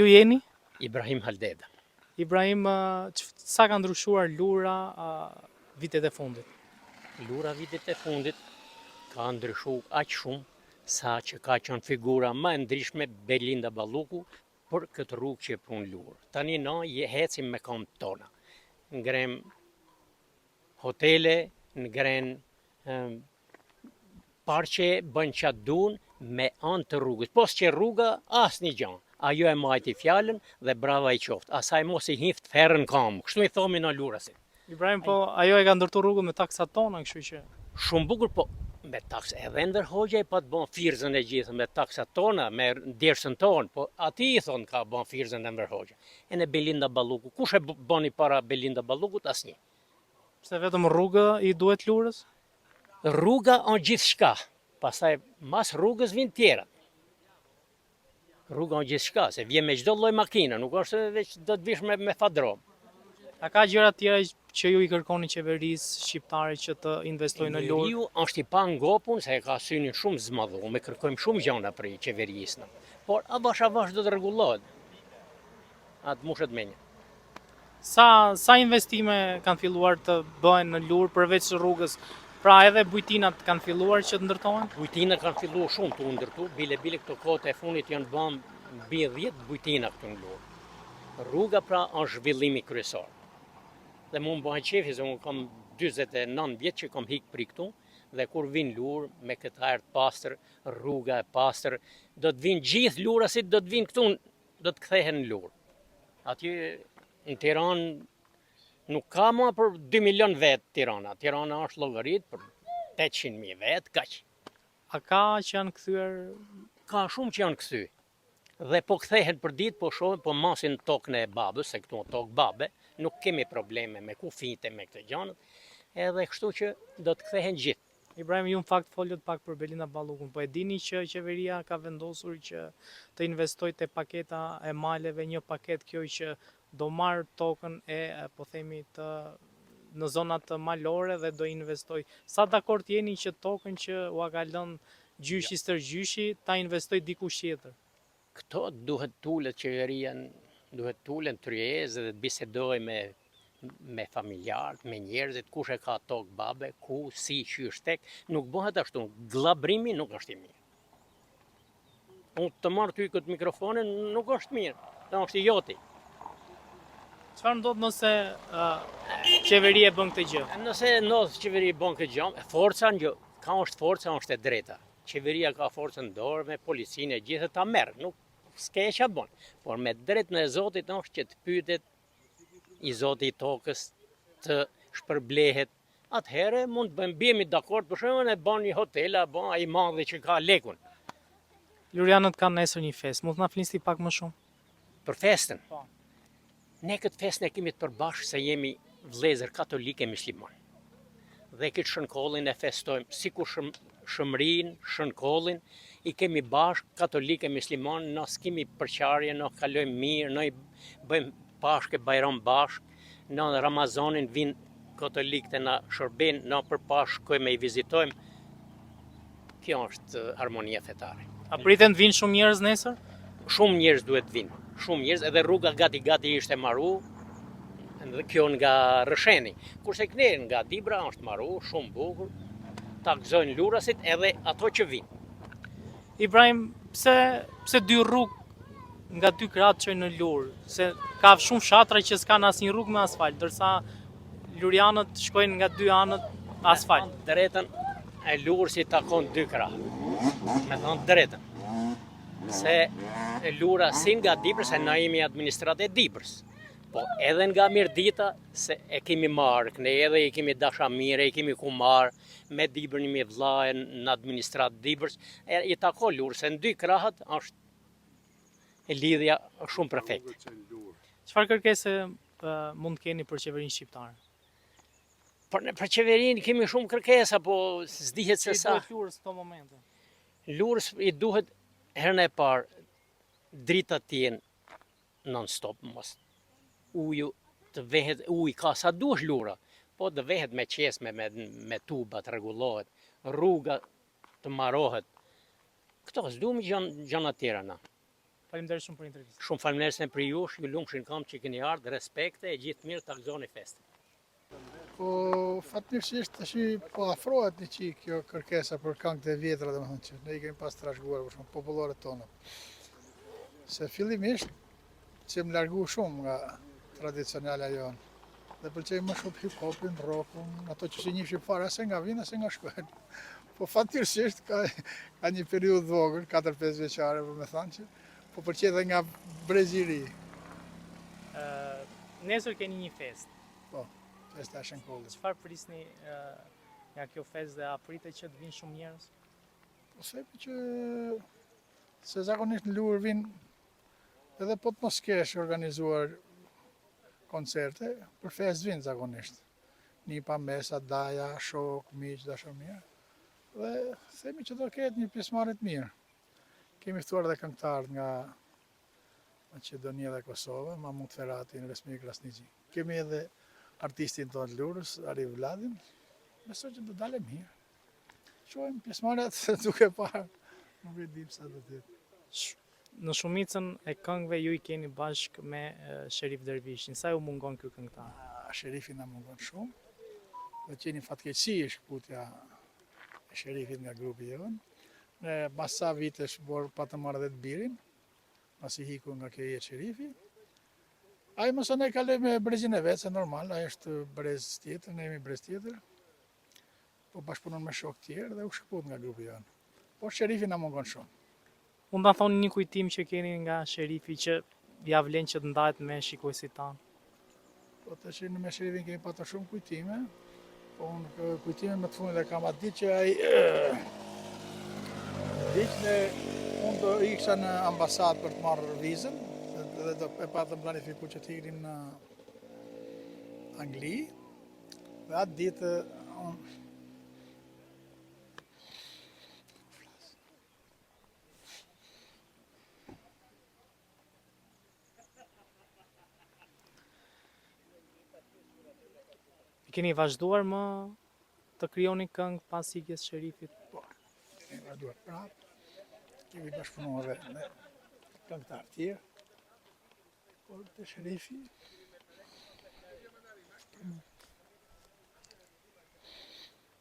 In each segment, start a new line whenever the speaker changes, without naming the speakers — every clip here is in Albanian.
Ju jeni?
Ibrahim Haldeda.
Ibrahim, sa ka ndryshuar Lura vitet e fundit?
Lura vitet e fundit ka ndryshu aq shumë sa që ka qenë figura më e ndryshme Belinda Balluku për këtë rrugë që pun Lurë. Tani na hecim me këmbët tona. Ngrem hotele, ngrem parqe, bën qatë dun me anë të rrugës. Pos që rruga asnjë gjë. Ajo e majti fjalën dhe brava i qoftë. Asaj mos i hift ferrën kamë. Kështu i thomi na Lurasit.
Ibrahim, po ajo e ka ndërtu rrugën me taksat tona, kështu që...
Shumë bukur, po me taksë edhe ndër Hoxha i pa të bon firzën e gjithë me taksat tona, me djersën tonë, po ati i thonë ka bon firzën e ndër Hoxha. E në Belinda Balluku, kush e boni para Belinda Ballukut? Asnjë.
Pse vetëm rruga i duhet Lurës?
Rruga on gjithë shka, pastaj mas rrugës vinë tjera. Rruga on gjithë shka, se vje me gjdo lloj makina, nuk është veç do të vish me fadrom.
A ka gjëra tjera që ju i kërkoni qeverisë shqiptare që të investojnë në Lurë?
Njeriu është i pa ngopun se e ka synin shumë zmadhu, me kërkojmë shumë gjëra për qeverisë. Por avash do të rregullohet. Atë mushet menja.
Sa investime kanë filluar të bëhen në Lurë përveç rrugës? Pra edhe bujtinat kanë filluar që të ndërtohen?
Bujtinat kanë filluar shumë të ndërtu, bile këto kohët e fundit janë bën mbi 10 bujtina këtu në Lurë. Rruga pra është zhvillimi kryesor. Dhe mu më bëhen qefi se unë kam 49 vjetë që kam hikë për këtu, dhe kur vinë Lurë me këtë ajër të pastër, rruga e pastër, do të vinë gjithë Lurasit, do të vinë këtu, do të kthehen në Lurë. Aty në Tiranë nuk ka ma për 2 milion vetë Tirana. Tirana është llogarit për 800.000 vetë, kaq.
A ka që janë kthyer?
Ka shumë që janë kthy. Dhe po kthehen për ditë, po shohin, po masin tokën e babës, se këtu tokë babe, nuk kemi probleme me kufite, me këtë gjanët, edhe kështu që do të kthehen gjithë.
Ibrahim, ju në fakt folët pak për Belinda Ballukun, po e dini që qeveria ka vendosur që të investoj te paketa e maleve, një paket kjo që do marrë tokën e, po themi, në zonat malore dhe do investoj. Sa dakord jeni që tokën që ua ka lënë gjyshi stërgjyshi ta investoj dikush tjetër?
Këto duhet tullet qeveria, duhet tullet tryezë dhe të bisedoj me familjarët, me njerëzit, kush e ka tokë babe, ku, si, qysh tek, nuk bëhet ashtu, glabrimi nuk është i mirë. Unë të marrë ty këtë mikrofonin nuk është mirë, të është i joti.
Çfarë ndodh nëse qeveria bën këtë gjë?
Nëse qeveria bën këtë gjë, forca është forca, është e drejta. Qeveria ka forcën në dorë me policinë e gjithë ta merr, nuk s'ke qa bën. Por me drejtën e Zotit është që të pyetet i Zoti i tokës të shpërblehet. Atëherë mund të bëjmë dakord, për shembull e bën një hotel, apo ai madhi që ka lekun.
Lurianët kanë nesër një festë, mund të na flisni pak më shumë?
Për festën.
Po.
Ne këtë festë ne kemi të përbashkë se jemi vëllezër katolik e musliman. Dhe këtë shënkollin e festojmë, sikur shëmrin, shënkollin, i kemi bashkë, katolik e musliman, na s'kemi përqarje, na kalojmë mirë, na i bëjmë pashke bajram bashkë, na në Ramazanin vinë katolik të na shërben, na përpashkojmë e i vizitojmë. Kjo është harmonia fetare.
A priten të vinë shumë njerëz nesër?
Shumë njerëz duhet vinë, shumë njerëz, edhe rruga gati ishte maru, dhe kjo nga Rësheni. Kurse këne nga Dibra është maru, shumë bukur, ta gëzojnë Lurasit edhe ato që vinë.
Ibrahim, pse dy rrugë nga dy kratë çojnë në Lurë? Se ka shumë fshatra që s'kan asnjë rrugë me asfalt, ndërsa lurianët shkojnë nga dy anët asfalt.
Drejtën e Lurësit takon dy kratë. Me thonë drejtën. Se Lura si nga Dibrës, se na jemi administratë e Dibrës. Po edhe nga Mirdita, se e kemi marrë, ne edhe i kemi dashamire, i kemi ku marrë, me Dibrën i vllajën në administratë Dibrës, i takon Lurë, se në dy krahët është lidhja shumë perfekte.
Çfarë kërkese mund të keni për qeverinë shqiptare?
Për qeverinë kemi shumë kërkesa, po s'dihet se sa.
Si duhet Lurës këto momente?
Lurës i duhet herën e parë drita të jenë non-stop mos. Uju të vehet, uj ka sa dush Lura, po të vehet me qesme, me tuba të rregullohet, rruga të marohet. Këto s'duam gjëna tjera na.
Faleminderit shumë për intervistë.
Shumë faleminderit për ju lumshin kam që keni ardhur, respekte e gjithë mirë ta gëzoni festin.
Po fatmirësisht tash po afrohet një çik kjo kërkesa për këngët e vjetra, domethënë që ne i kemi pas trashëguar për shumë popullore tona. Se fillimisht që më largu shumë nga tradicionala jonë. Dhe pëlqej më shumë hip-hopin, rockun, ato që si njihshim fare ase nga vinë ase nga shkolla. Po fatmirësisht ka një periudhë vogël, 4-5 vjeçare, për me thënë që po pëlqej edhe nga brezi i ri.
Nesër keni një festë.
Po, festa e Shënkollit.
Çfarë prisni nga kjo festë dhe a pritet që të vinë shumë njerëz?
Po sepi që se zakonisht në Lur vinë edhe po të mos kesh organizuar koncerte, për fest vinë zakonisht. Nipa, mesa, daja, shok, miq, dashamirë. Dhe themi që do ketë një pjesëmarrje të mirë. Kemi ftuar edhe këngëtarë nga Maqedonia dhe Kosova, Mahmut Ferati në Resmi Krasniqi. Kemi edhe artistin tonë Lurës, Ari Vladin. Besoj që do dalë mirë. Shohim pjesëmarrjet duke parë. Nuk e dim sa do të jetë.
Në shumicën e këngëve ju i keni bashkë me Sherif Dervishin. Sa ju mungon ky këngëtar?
Sherifi na mungon shumë. Dhe qeni fatkeqësi e shkputja e Sherifit nga grupi jonë. Ne pas sa vitesh patëm marrë edhe të birin, pasi hiku nga kjo jetë Sherifi. Ai mëson e kaloj me brezin e vetë, se normal, ai është brez tjetër, ne jemi brez tjetër. Po bashkëpunon me shok tjerë dhe u shkput nga grupi jonë. Po Sherifi na mungon shumë.
Mund ta thoni një kujtim që keni nga Sherifi që ja vlen që të ndahet me shikuesit tanë?
Po të që me Sherifin kemi patur shumë kujtime, po unë kujtime më të fundit e kam atë ditë që ai ditë unë do iksa në ambasadë për të marrë vizën, dhe do e patëm planifiku që të iknim në Angli, dhe atë ditë unë
Keni vazhduar më të krijoni këngë pas ikjes Sherifit?
Po, kemi vazhduar prapë, kemi bashkëpunuar edhe me këngëtarë tjerë, por të Sherifi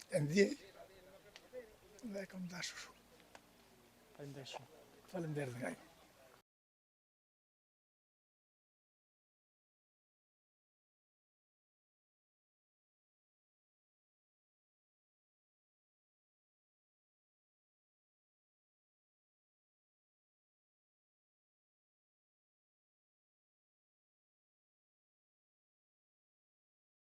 e ndjej dhe e kam dashur shumë.
Faleminderit shumë.
Faleminderit nga ju.